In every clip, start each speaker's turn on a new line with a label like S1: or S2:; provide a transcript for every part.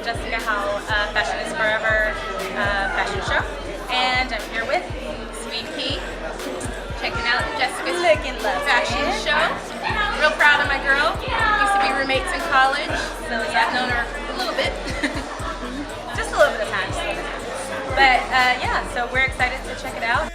S1: Jessiica Howell, Fashion is Forever fashion show. And I'm here with Sweet Pea, checking out Jessica's fashion show. Real proud of my girl. Used to be roommates in college, so I've known her a little bit. Just a little bit of time. But yeah, so we're excited to check it out.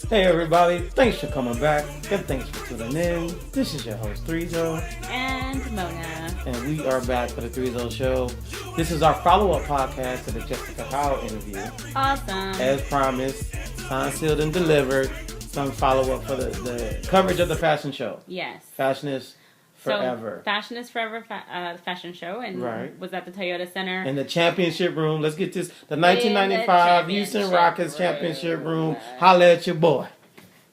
S2: Hey everybody, thanks for coming back, and thanks for tuning in. This is your host ThreeZo.
S3: And Mona.
S2: And we are back for the ThreeZo show. This is our follow-up podcast to the Jessiica Howell interview.
S3: Awesome.
S2: As promised, signed, sealed, and delivered. Some follow-up for the coverage of the fashion show.
S3: Yes.
S2: Fashion is Forever.
S3: So, Fashion is Forever fashion show, and was at the Toyota Center.
S2: In the championship room. Let's get this. The 1995 Houston Rockets championship room. Holla at your boy.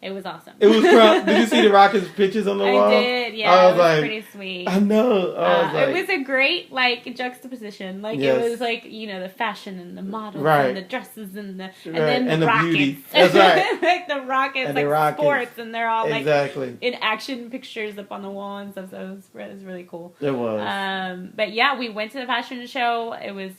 S3: It was awesome.
S2: It was crowd. Did you see the Rockets pictures on the wall?
S3: I did, yeah. It was pretty sweet.
S2: I know.
S3: It was a great, juxtaposition. It was the fashion and the models and the dresses and then the Rockets.
S2: Beauty. That's right.
S3: The Rockets,
S2: Rockets.
S3: Sports, and they're all
S2: in
S3: action pictures up on the wall and stuff. So it was really cool.
S2: It was.
S3: But yeah, we went to the fashion show. It was,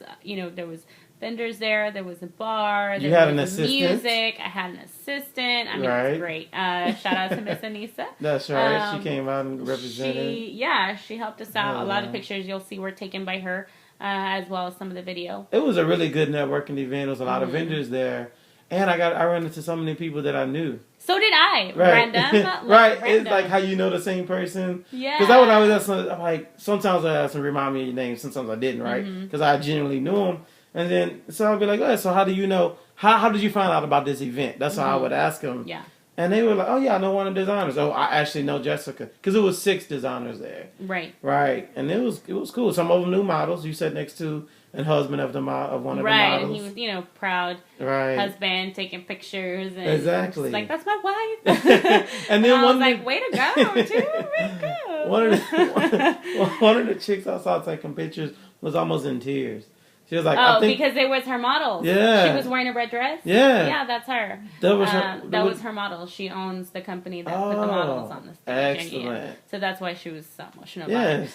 S3: there was vendors there. There was a bar.
S2: You
S3: there
S2: had
S3: was
S2: an assistant.
S3: Music. I had an assistant. I mean, it was great. Shout out to Miss Anissa.
S2: That's right. She came out and represented.
S3: She helped us out. A lot of pictures you'll see were taken by her, as well as some of the video.
S2: It was a really good networking event. There was a lot of vendors there, and I ran into so many people that I knew.
S3: So did I.
S2: Right.
S3: Random.
S2: Right.
S3: Random.
S2: It's like how you know the same person.
S3: Yeah.
S2: Because when I was asking, sometimes I asked them to remind me of your name. Sometimes I didn't, right? Because I genuinely knew them. And then, so I'd be like, so how do you know, how did you find out about this event? That's how I would ask them.
S3: Yeah.
S2: And they were like, oh yeah, I know one of the designers. Oh, I actually know Jessica. Because it was 6 designers there.
S3: Right.
S2: Right. And it was cool. Some of them new models. You sat next to a husband of one of the models.
S3: Right. And he was, proud
S2: right.
S3: husband, taking pictures. And
S2: exactly.
S3: Like, that's my wife.
S2: And then
S3: I was like, way to go, too. Way to
S2: go. One of the chicks I saw taking pictures was almost in tears. She was like,
S3: because it was her model.
S2: Yeah.
S3: She was wearing a red dress?
S2: Yeah.
S3: Yeah, that's her.
S2: That was her.
S3: That was her model. She owns the company that put the models on the stage.
S2: Excellent.
S3: So that's why she was so emotional
S2: about it.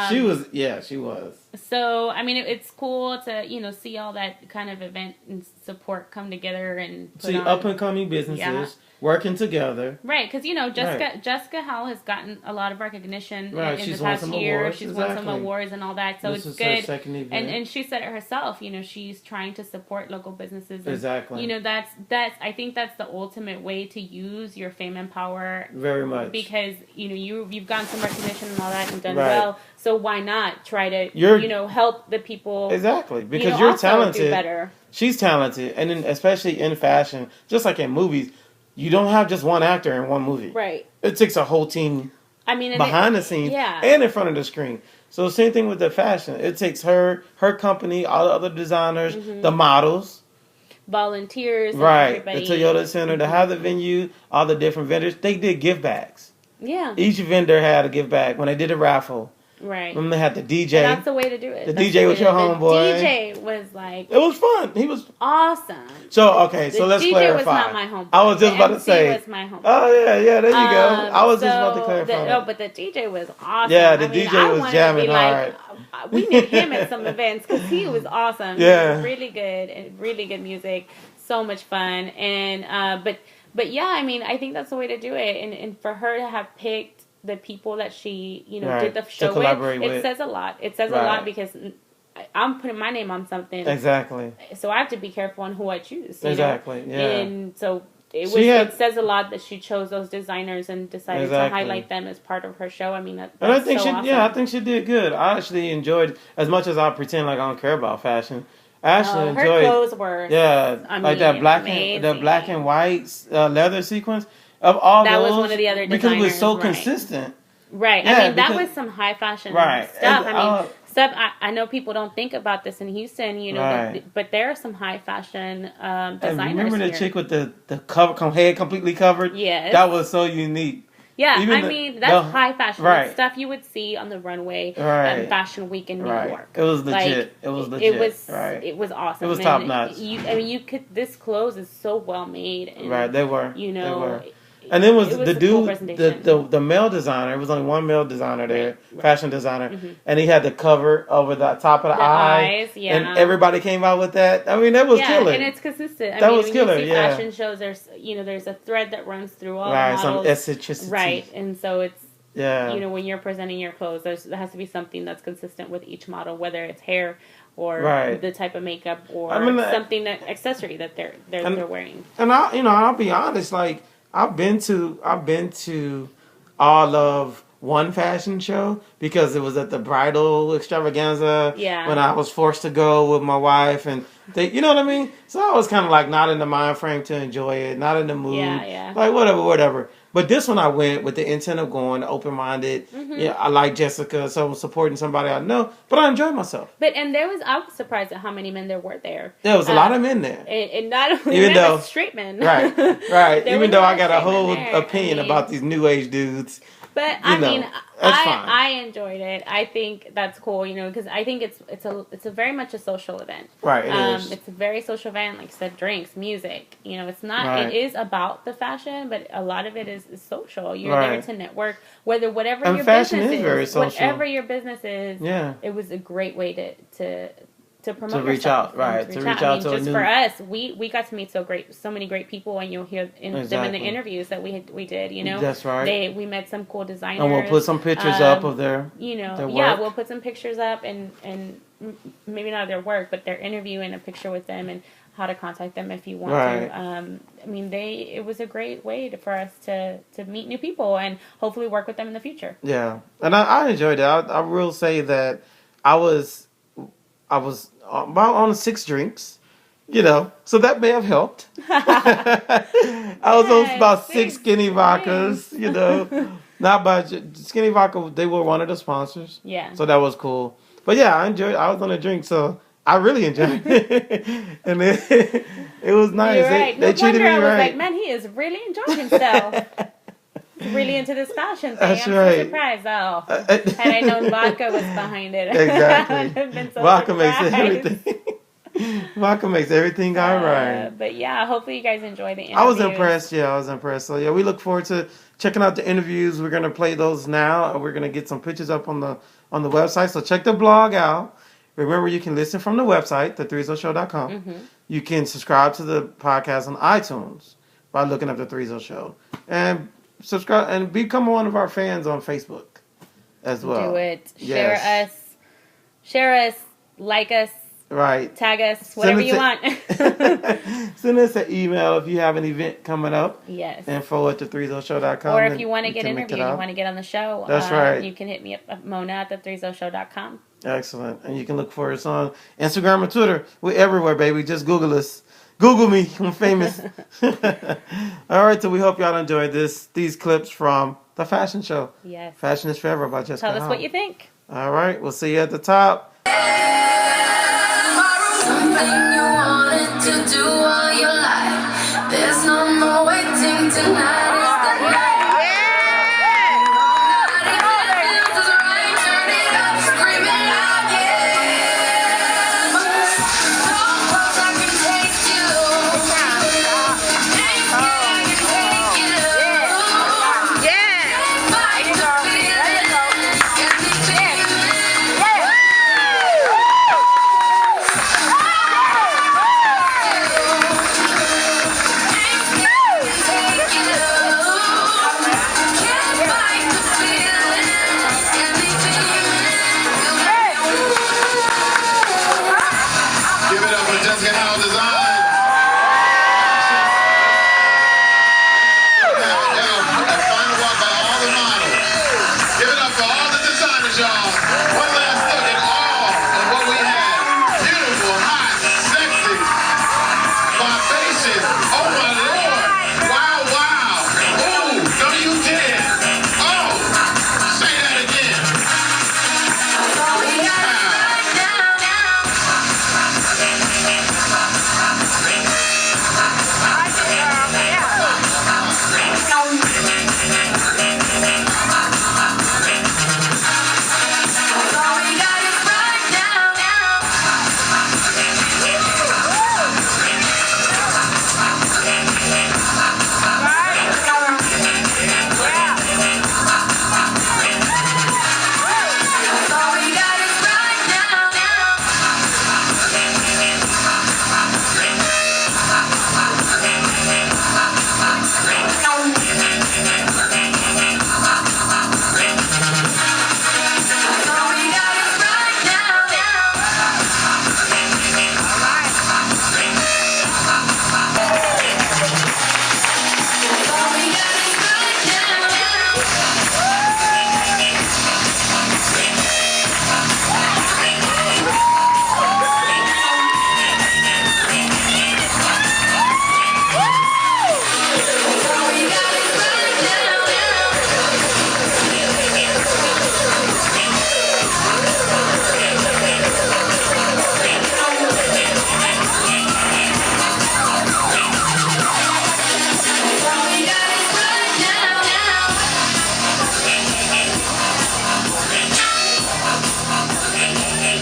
S2: She was. Yeah, she was.
S3: So, I mean, it's cool to, see all that kind of event and support come together and put on.
S2: Up-and-coming businesses working together.
S3: Right, because, Jessica Howell has gotten a lot of recognition in the past year.
S2: Awards.
S3: She's won some awards and all that, so it's good.
S2: Her second event.
S3: And she said it herself, she's trying to support local businesses. And,
S2: exactly.
S3: That's I think that's the ultimate way to use your fame and power.
S2: Very much.
S3: Because, you've gotten some recognition and all that and done well, so why not try to, help the people.
S2: Exactly, because you're talented.
S3: Do better.
S2: She's talented, and especially in fashion, just like in movies, you don't have just one actor in one movie.
S3: Right.
S2: It takes a whole team behind the scenes and in front of the screen. So same thing with the fashion. It takes her company, all the other designers, the models.
S3: Volunteers.
S2: Right. The Toyota Center, to have the venue, all the different vendors. They did gift bags.
S3: Yeah.
S2: Each vendor had a gift bag when they did a raffle.
S3: Right.
S2: When they had the DJ.
S3: And that's the way to do it.
S2: The DJ was your homeboy.
S3: The DJ was like...
S2: It was fun. He was...
S3: awesome.
S2: So, so let's clarify.
S3: The DJ was not my homeboy.
S2: I was just about to say...
S3: The MC was my homeboy.
S2: Oh, yeah, there you go. I was just about to clarify.
S3: But the DJ was awesome.
S2: Yeah, the DJ was jamming hard.
S3: We need him at some events because he was awesome.
S2: Yeah.
S3: He was really good and really good music. So much fun. And, but yeah, I mean, I think that's the way to do it. And for her to have picked the people that she, did the show with, it says a lot. It says a lot because I'm putting my name on something.
S2: Exactly.
S3: So I have to be careful on who I choose.
S2: Exactly. Yeah.
S3: And so it says a lot that she chose those designers and decided to highlight them as part of her show. I mean, that's
S2: and I think
S3: so awesome.
S2: I think she did good. I actually enjoyed, as much as I pretend like I don't care about fashion. I actually enjoyed.
S3: Her clothes were
S2: like that black and white leather sequence. Of all
S3: that
S2: those,
S3: was one of the other designers.
S2: Because it was so consistent.
S3: Right.
S2: Yeah,
S3: I mean, that was some high fashion stuff.
S2: And,
S3: stuff I know people don't think about this in Houston, but there are some high fashion designers.
S2: Remember the chick with the cover, head completely covered?
S3: Yes.
S2: That was so unique.
S3: Yeah, that's high fashion. That's stuff you would see on the runway at Fashion Week in New York.
S2: It was legit. It was legit.
S3: It was awesome.
S2: It was top notch.
S3: This clothes is so well made. And,
S2: they were.
S3: They
S2: were. And then was
S3: it was
S2: the
S3: a cool
S2: dude,
S3: presentation.
S2: the male designer. There was only one male designer there,
S3: Right.
S2: fashion designer, and he had the cover over the top of the eye.
S3: eyes, yeah.
S2: And everybody came out with that. I mean, that was killer.
S3: And it's consistent.
S2: That
S3: mean,
S2: was
S3: when
S2: killer,
S3: you see
S2: yeah.
S3: fashion shows, there's a thread that runs through all
S2: Right,
S3: the models.
S2: some eccentricity.
S3: Right, and so it's,
S2: yeah.
S3: when you're presenting your clothes, there has to be something that's consistent with each model, whether it's hair or
S2: Right.
S3: the type of makeup or something accessory that they're wearing.
S2: And I'll be honest, like I've been to all of one fashion show because it was at the bridal extravaganza.
S3: Yeah.
S2: When I was forced to go with my wife, and you know what I mean. So I was kind of like not in the mind frame to enjoy it, not in the mood.
S3: Yeah.
S2: Like whatever. But this one I went with the intent of going open minded.
S3: Mm-hmm.
S2: Yeah, I like Jessica, so I'm supporting somebody I know. But I enjoyed myself.
S3: I was surprised at how many men there were there.
S2: There was a lot of men there.
S3: And not only
S2: Even
S3: men,
S2: though,
S3: but straight men.
S2: Right. Even though I got a whole
S3: there.
S2: opinion about these new age dudes.
S3: But I enjoyed it. I think that's cool, because I think it's a very much a social event.
S2: Right, it is.
S3: It's a very social event, like I said, drinks, music. It's not.
S2: Right.
S3: It is about the fashion, but a lot of it is social. You're
S2: Right.
S3: there to network, whatever
S2: And
S3: your
S2: fashion
S3: business
S2: is very social.
S3: whatever your business is.
S2: Yeah.
S3: It was a great way to promote
S2: To reach
S3: yourself
S2: out, right,
S3: and
S2: to reach out to a
S3: just
S2: new-
S3: for us, we got to meet so many great people, and you'll hear them in
S2: Exactly.
S3: the interviews that we did.
S2: That's right.
S3: We met some cool designers,
S2: And we'll put some pictures up of their their work.
S3: we'll put some pictures up and maybe not their work, but their interview and a picture with them and how to contact them if you want
S2: Right.
S3: to. It was a great way for us to meet new people and hopefully work with them in the future.
S2: Yeah, and I enjoyed it. I will say that I was about on 6 drinks, so that may have helped. I was on about 6 skinny vodkas, not by skinny vodka. They were one of the sponsors,
S3: Yeah.
S2: so that was cool. But yeah, I enjoyed. I was on a drink, so I really enjoyed it, and it was nice.
S3: You're right.
S2: They treated me
S3: I was
S2: right.
S3: like, man, he is really enjoying himself. Really into this fashion thing.
S2: That's
S3: I'm
S2: right.
S3: so surprised. Had I known vodka was behind it,
S2: Exactly.
S3: I'd have been so
S2: Vodka makes
S3: surprised.
S2: everything. Vodka makes everything all right.
S3: But yeah, hopefully you guys enjoy the interviews.
S2: I was impressed. Yeah, I was impressed. So yeah, we look forward to checking out the interviews. We're gonna play those now, and we're gonna get some pictures up on the website. So check the blog out. Remember, you can listen from the website, the3zoshow.com.
S3: Mm-hmm.
S2: You can subscribe to the podcast on iTunes by looking up the 3zo Show, and subscribe and become one of our fans on Facebook as well.
S3: Do it.
S2: Yes.
S3: Share us. Like us.
S2: Right.
S3: Tag us. Whatever you want.
S2: Send us an email if you have an event coming up.
S3: Yes.
S2: info@the3zoshow.com.
S3: Or if you want to get interviewed, you want to get on the show.
S2: That's right.
S3: You can hit me up at Mona at the3zoshow.com.
S2: Excellent. And you can look for us on Instagram and Twitter. We're everywhere, baby. Just Google us. Google me. I'm famous. All right, so we hope y'all enjoyed these clips from the fashion show.
S3: Yes.
S2: Fashion is Forever by Jessica
S3: Tell us
S2: Howell.
S3: what you think.
S2: All right, we'll see you at the top.
S4: Something you wanted to do all your life. There's no more waiting tonight. Is the night. Take it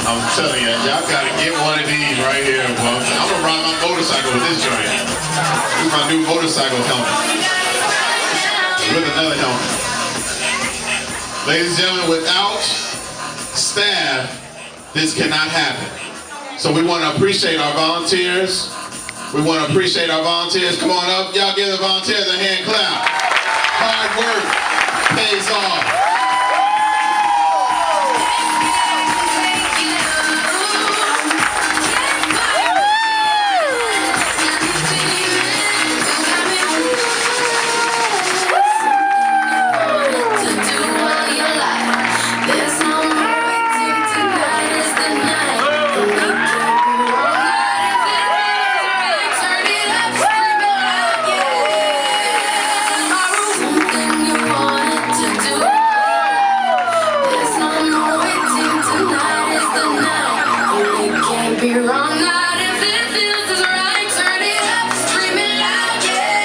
S5: I'm telling you, y'all gotta get one of these right here, folks. I'm gonna ride my motorcycle with this joint. This is my new motorcycle helmet. With another helmet. Ladies and gentlemen, without staff, this cannot happen. So we want to appreciate our volunteers. We want to appreciate our volunteers. Come on up. Y'all give the volunteers a hand clap. Hard work pays off.
S4: Be wrong, not if it feels is right. Turn it up, scream it loud, yeah.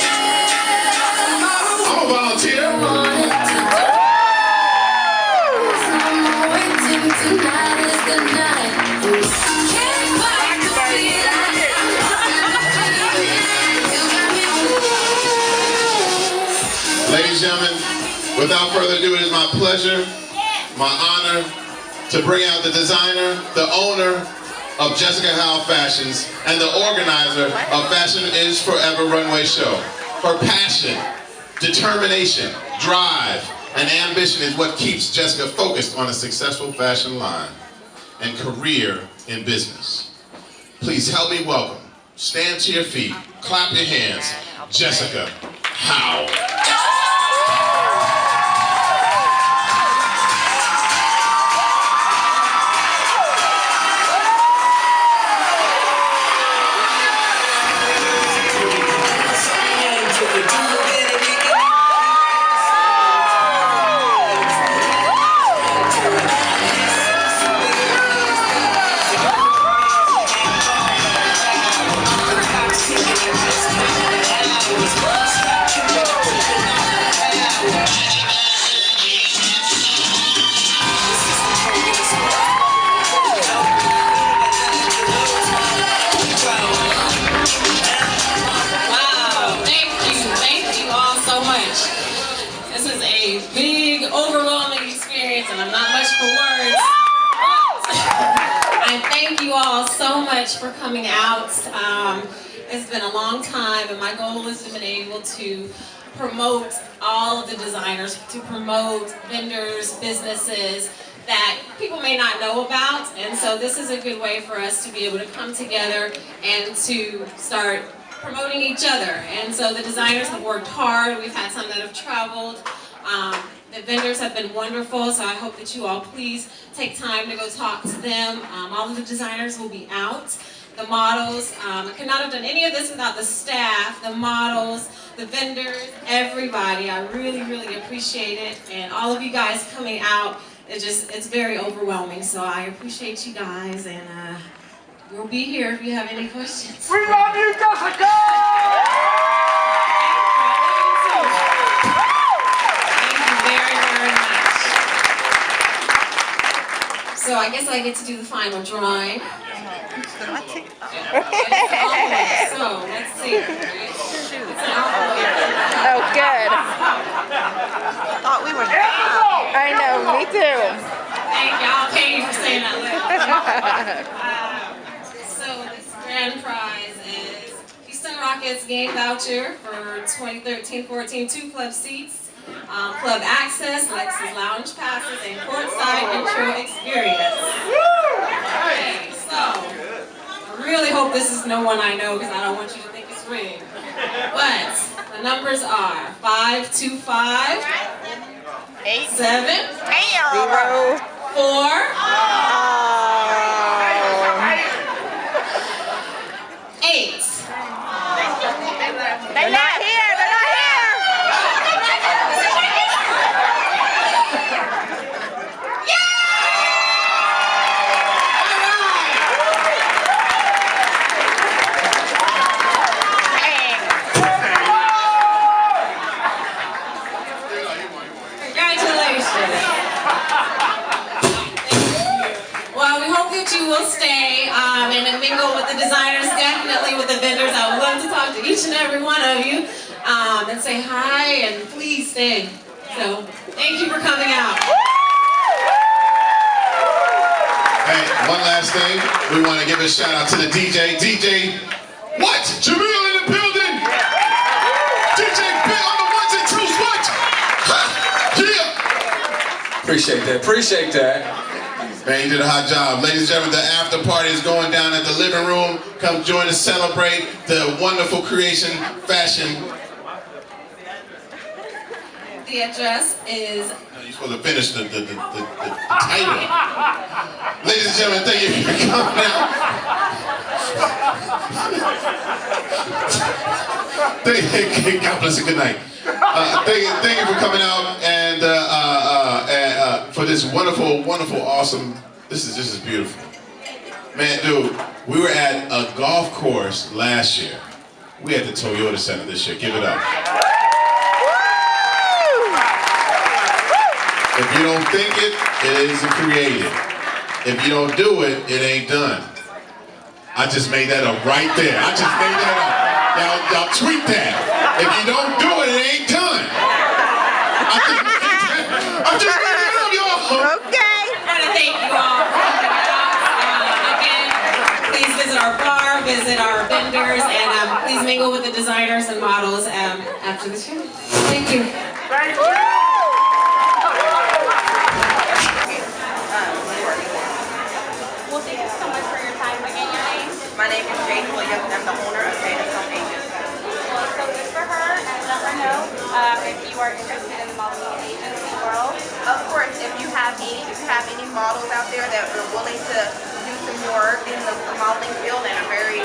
S5: I'm a volunteer.
S4: There's no more waiting, tonight is the night. Can't fight the feeling. You got me loose.
S5: Ladies and gentlemen, without further ado, it is my pleasure, my honor, to bring out the designer, the owner of Jessiica Howell Fashions, and the organizer of Fashion is Forever Runway Show. Her passion, determination, drive, and ambition is what keeps Jessica focused on a successful fashion line and career in business. Please help me welcome, stand to your feet, clap your hands, Jessiica Howell.
S6: For coming out. It's been a long time, and my goal is to be able to promote all of the designers, to promote vendors, businesses that people may not know about, and so this is a good way for us to be able to come together and to start promoting each other. And so the designers have worked hard. We've had some that have traveled. The vendors have been wonderful, so I hope that you all please take time to go talk to them. All of the designers will be out. The models, I could not have done any of this without the staff, the models, the vendors, everybody. I really, really appreciate it. And all of you guys coming out, it's very overwhelming. So I appreciate you guys, and we'll be here if you have any questions.
S7: We love you, Jessica!
S6: So I guess I get to do the final drawing. So let's see.
S1: Oh, good. Thought we were. I know, me too.
S6: Thank y'all. Thank you for saying that. So this grand prize is Houston Rockets game voucher for 2013-14 2 club seats. Club access, Lexus lounge passes, and courtside intro experience. Okay, so I really hope this is no one I know because I don't want you to think it's rigged. But the numbers are 525, 7, 0, 4, 8.
S1: They're not here. They're not here.
S6: Congratulations. that you will stay and mingle with the designers, definitely with the vendors. I would love to talk to each and every one of you and say hi, and please stay. So thank you for coming out.
S5: Hey, one last thing. We want to give a shout out to the DJ. DJ, what? Jamil in the building. DJ Bill on the ones and twos. What? Yeah.
S7: Appreciate that. Appreciate that.
S5: Man, you did a hot job. Ladies and gentlemen, the after party is going down at the living room. Come join us, celebrate the wonderful creation, fashion.
S6: The address is...
S5: You're supposed to finish the title. Ladies and gentlemen, thank you for coming out. God bless you. Good night. Thank you for coming out and for this wonderful, awesome. This is beautiful. Man, dude, we were at a golf course last year. We at the Toyota Center this year. Give it up. If you don't think it, it isn't created. If you don't do it, it ain't done. I just made that up right there. I just made that up. Y'all tweet that. If you don't do it, it ain't done. I'm just made it up, y'all.
S1: Okay.
S6: I want to thank you all for coming out. Again, please visit our bar, visit our vendors, and please mingle with the designers and models after the show. Thank you.
S1: Thank you. Well, thank you so much for your time. Again, your name? My name is Jane Williams. I'm the owner of Jada's Home Agency. Well, so good for her, and let her know if you are interested in the modeling agency world. Of course, if you have any models out there that are willing to do some work in the modeling field and are very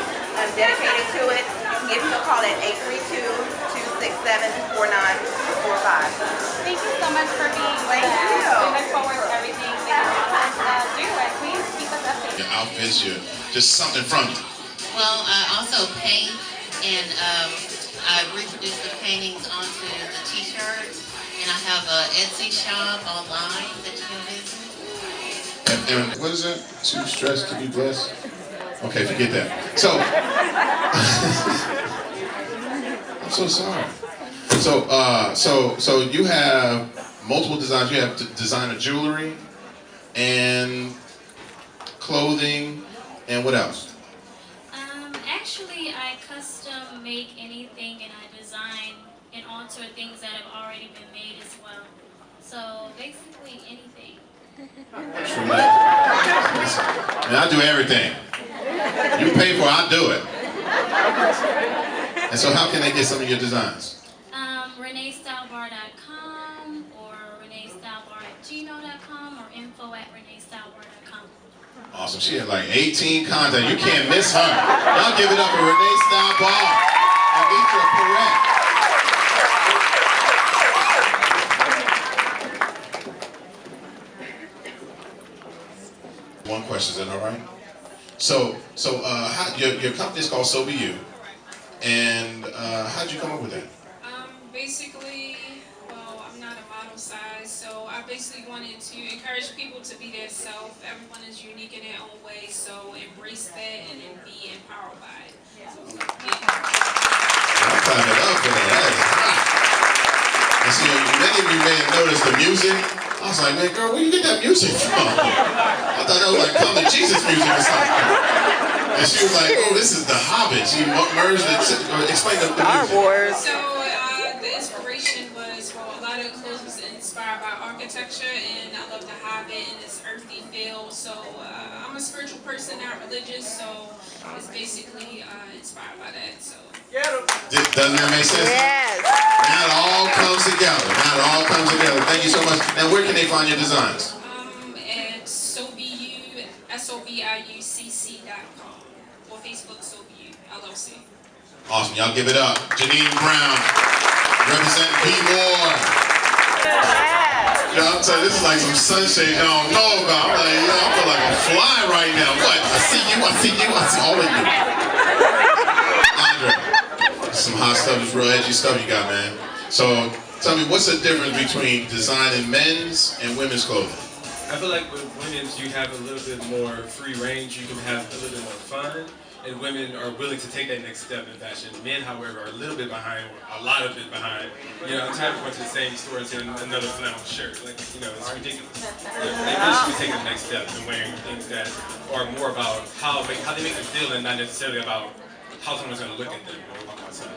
S1: dedicated to it, you can give me a call at 832-267-4945.
S3: Thank you so much for being with us. We look forward to everything that you want us to do, and please keep us updated.
S5: Your outfits, just something from you.
S8: Well, I also paint, and I reproduce the paintings onto the t-shirts, and I have an Etsy shop online that you can visit.
S5: And what is that? Too stressed to be blessed? Okay, forget that. So, I'm so sorry. So you have multiple designs. You have designer jewelry and clothing, and what else?
S9: Actually, I custom make anything, and I design and alter things that have already been made as well. So basically anything.
S5: And I do everything. You pay for it, I do it. And so how can they get some of your designs?
S9: ReneeStyleBar.com or ReneeStyleBar@gmail.com or info@ReneeStyleBar.com.
S5: Awesome. She had like 18 contacts. You can't miss her. Y'all give it up for Renee Stylebar and Mitra Perret. One question, is that all right? So your company is called So Be You, and how'd you come up with that?
S10: Basically, well, I'm not a model size, so I basically wanted to encourage people to be their self. Everyone is unique in their own way, so embrace that and then be empowered by it. So,
S5: I'm clapping it up for that. That is hot. And see, many of you may have noticed the music. I was like, man, girl, where you get that music from? I thought that was like Come to Jesus music or something. And she was like, oh, this is The Hobbit. She merged it. Explain the music.
S10: So the inspiration was, well, a lot of clothes was inspired by architecture, and I love The Hobbit and its earthy feel. So I'm a spiritual person, not religious, so it's basically inspired by that. So.
S5: Doesn't that make sense?
S1: Yes.
S5: Now it all comes together. Now it all comes together. Thank you so much. Now, where can they find your designs?
S10: At SoBeYou, SoBiucc.com, or Facebook SoBeYou, LLC.
S5: Awesome. Y'all give it up. Janine Brown, representing Be More. Yeah, I'm telling you, this is like some sunshine I don't know about. I'm like, I feel like I'm flying right now. What? I see all of you. Andre, some hot stuff, this real edgy stuff you got, man. So, tell me, what's the difference between designing men's and women's clothing?
S11: I feel like with women's, you have a little bit more free range. You can have a little bit more fun, and women are willing to take that next step in fashion. Men, however, are a little bit behind, a lot of it behind. You know, I'm tired of going to the same store and seeing another flannel shirt. Like, you know, it's ridiculous. They really should be taking the next step and wearing things that are more about how they make them feel and not necessarily about how someone's going to look at them when they walk outside.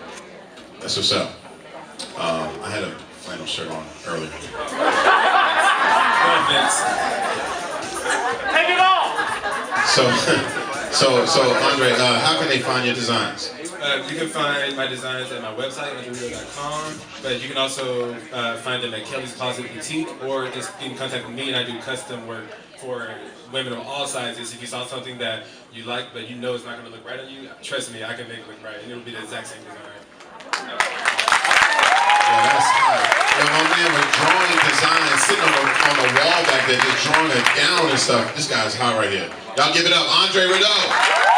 S5: That's what's up. I had a flannel shirt on earlier.
S11: No offense.
S12: Take it off!
S5: So Andre, how can they find your designs?
S11: You can find my designs at my website, andrewrio.com, but you can also find them at Kelly's Closet Boutique, or just get in contact with me, and I do custom work for women of all sizes. If you saw something that you like, but you know it's not going to look right on you, trust me, I can make it look right, and it'll be the exact same design.
S5: Yeah, that's hot. Yeah, my man was drawing designs, sitting on the wall back there, just drawing a gown and stuff. This guy's hot right here. Y'all give it up, Andre Rideau.